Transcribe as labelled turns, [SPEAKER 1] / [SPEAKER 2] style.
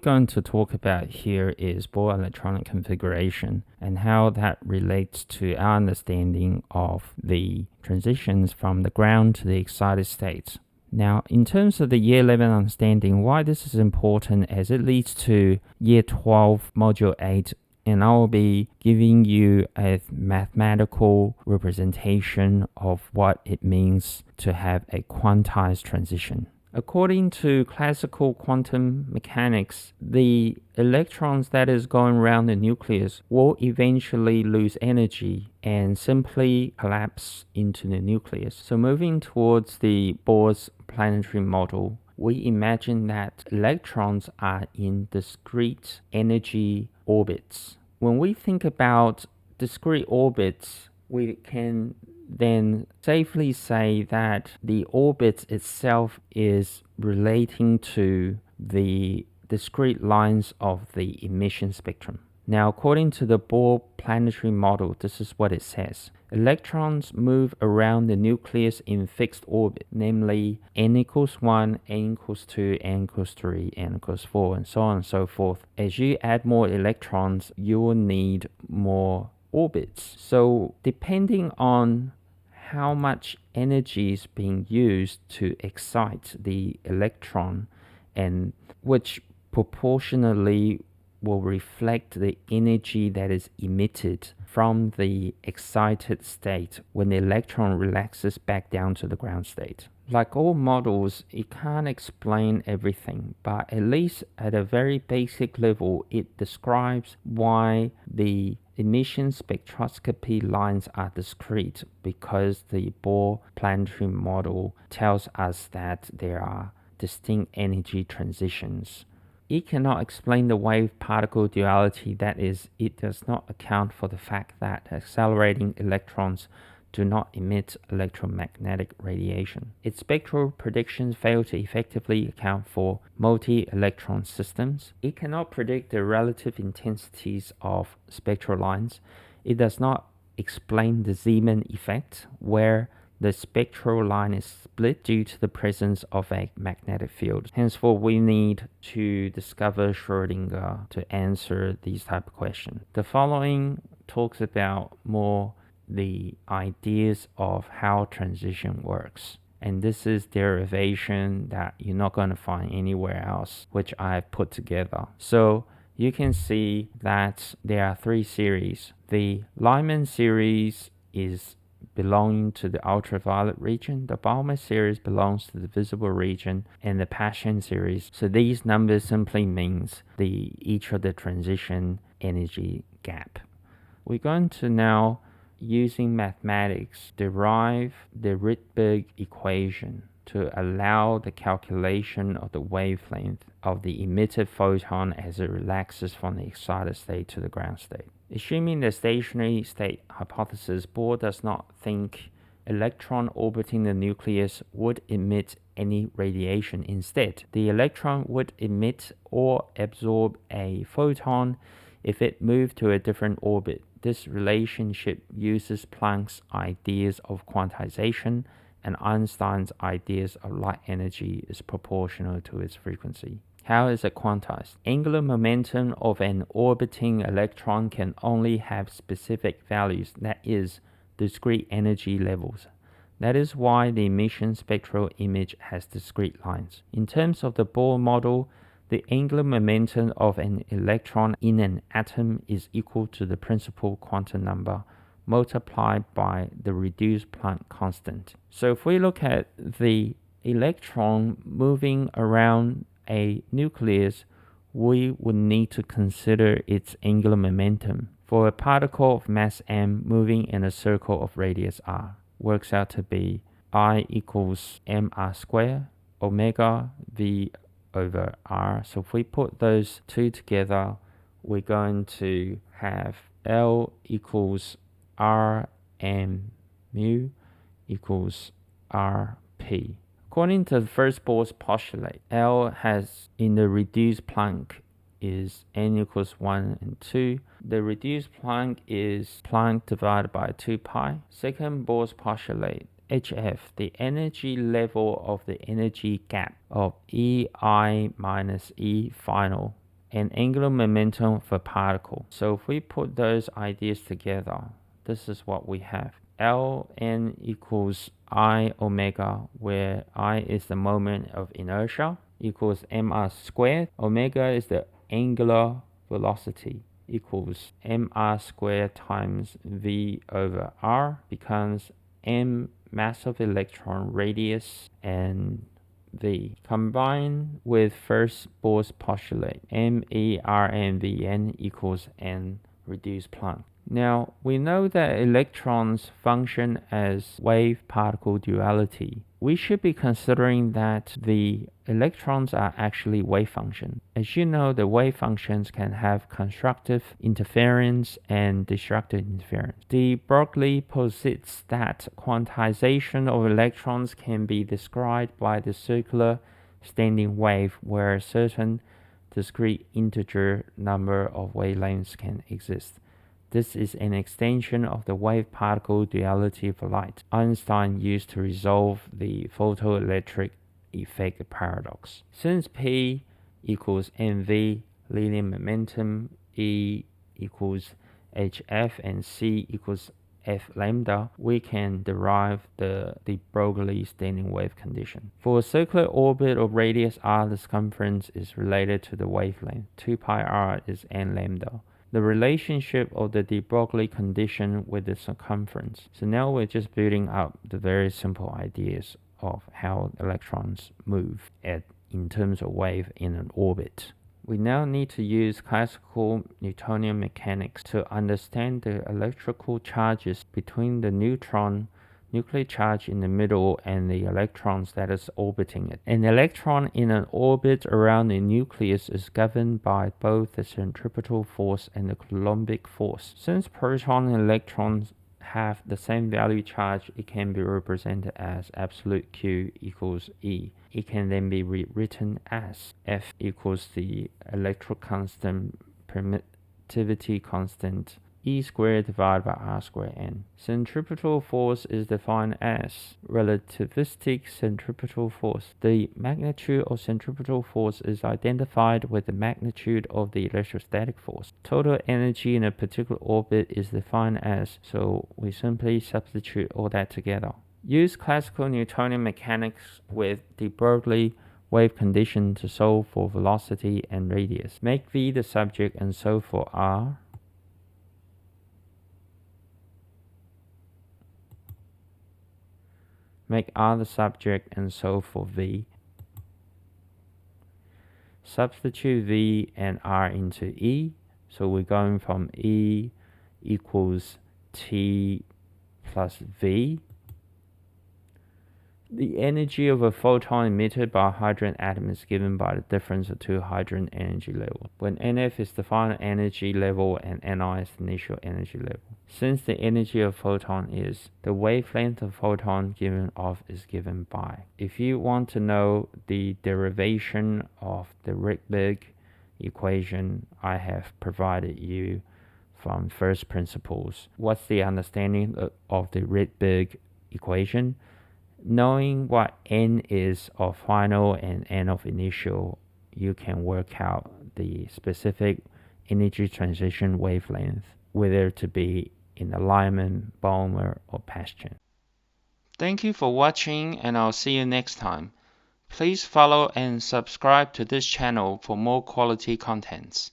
[SPEAKER 1] going to talk about here is Bohr electronic configuration and how that relates to our understanding of the transitions from the ground to the excited states. Now, in terms of the year 11 understanding, why this is important as it leads to year 12 module 8, and I will be giving you a mathematical representation of what it means to have a quantized transition. According to classical quantum mechanics, the electrons that is going around the nucleus will eventually lose energy and simply collapse into the nucleus. So moving towards the Bohr's planetary model, we imagine that electrons are in discrete energy orbits. When we think about discrete orbits, we can then safely say that the orbit itself is relating to the discrete lines of the emission spectrum. Now, according to the Bohr planetary model, this is what it says. Electrons move around the nucleus in fixed orbit, namely n equals 1, n equals 2, n equals 3, n equals 4, and so on and so forth. As you add more electrons, you will need more orbits. So depending on how much energy is being used to excite the electron, and which proportionally will reflect the energy that is emitted from the excited state when the electron relaxes back down to the ground state. Like all models, it can't explain everything, but at least at a very basic level, it describes why the emission spectroscopy lines are discrete, because the Bohr planetary model tells us that there are distinct energy transitions. It cannot explain the wave-particle duality, that is, it does not account for the fact that accelerating electrons do not emit electromagnetic radiation. Its spectral predictions fail to effectively account for multi-electron systems. It cannot predict the relative intensities of spectral lines. It does not explain the Zeeman effect, where the spectral line is split due to the presence of a magnetic field. Henceforth, we need to discover Schrödinger to answer these type of questions. The following talks about more the ideas of how transition works. And this is derivation that you're not going to find anywhere else, which I've put together. So you can see that there are three series. The Lyman series is belonging to the ultraviolet region, the Balmer series belongs to the visible region, and the Paschen series. So these numbers simply means each of the transition energy gap. We're going to now, using mathematics, derive the Rydberg equation to allow the calculation of the wavelength of the emitted photon as it relaxes from the excited state to the ground state. Assuming the stationary state hypothesis, Bohr does not think electron orbiting the nucleus would emit any radiation. Instead, the electron would emit or absorb a photon if it moved to a different orbit. This relationship uses Planck's ideas of quantization, and Einstein's ideas of light energy is proportional to its frequency. How is it quantized? Angular momentum of an orbiting electron can only have specific values, that is, discrete energy levels. That is why the emission spectral image has discrete lines. In terms of the Bohr model, the angular momentum of an electron in an atom is equal to the principal quantum number multiplied by the reduced Planck constant. So if we look at the electron moving around a nucleus, we would need to consider its angular momentum. For a particle of mass m moving in a circle of radius r, works out to be I equals mr squared omega v over r. So if we put those two together, we're going to have L equals r m mu equals rp. According to the first Bohr's postulate, L has in the reduced Planck is n equals 1 and 2. The reduced Planck is Planck divided by 2 pi. Second Bohr's postulate, HF, the energy level of the energy gap of EI minus E final and angular momentum of a particle. So if we put those ideas together, this is what we have. Ln equals I omega, where I is the moment of inertia, equals mr squared. Omega is the angular velocity, equals mr squared times v over r, becomes m mass of electron radius and v. Combined with first Bohr's postulate, MERNVN equals n reduced Planck. Now, we know that electrons function as wave-particle duality. We should be considering that the electrons are actually wave functions. As you know, the wave functions can have constructive interference and destructive interference. De Broglie posits that quantization of electrons can be described by the circular standing wave, where a certain discrete integer number of wavelengths can exist. This is an extension of the wave-particle duality for light Einstein used to resolve the photoelectric effect paradox. Since P equals mv, linear momentum, E equals hf, and C equals f lambda, we can derive the de Broglie standing wave condition. For a circular orbit of radius r, the circumference is related to the wavelength. 2 pi r is n lambda. The relationship of the de Broglie condition with the circumference. So now we're just building up the very simple ideas of how electrons move in terms of wave in an orbit. We now need to use classical Newtonian mechanics to understand the electrical charges between the nuclear charge in the middle and the electrons that is orbiting it. An electron in an orbit around the nucleus is governed by both the centripetal force and the Coulombic force. Since protons and electrons have the same value charge, it can be represented as absolute Q equals E. It can then be rewritten as F equals the electric constant, permittivity constant, E squared divided by R squared n. Centripetal force is defined as relativistic centripetal force. The magnitude of centripetal force is identified with the magnitude of the electrostatic force. Total energy in a particular orbit is defined as, so we simply substitute all that together. Use classical Newtonian mechanics with de Broglie wave condition to solve for velocity and radius. Make V the subject and solve for R. Make R the subject and solve for V. Substitute V and R into E. So we're going from E equals T plus V. The energy of a photon emitted by a hydrogen atom is given by the difference of two hydrogen energy levels, when NF is the final energy level and Ni is the initial energy level. Since the energy of photon is the wavelength of photon given off is given by. If you want to know the derivation of the Rydberg equation, I have provided you from first principles. What's the understanding of the Rydberg equation? Knowing what n is of final and n of initial, you can work out the specific energy transition wavelength, whether to be in the Lyman, Balmer, or Paschen. Thank you for watching, and I'll see you next time. Please follow and subscribe to this channel for more quality contents.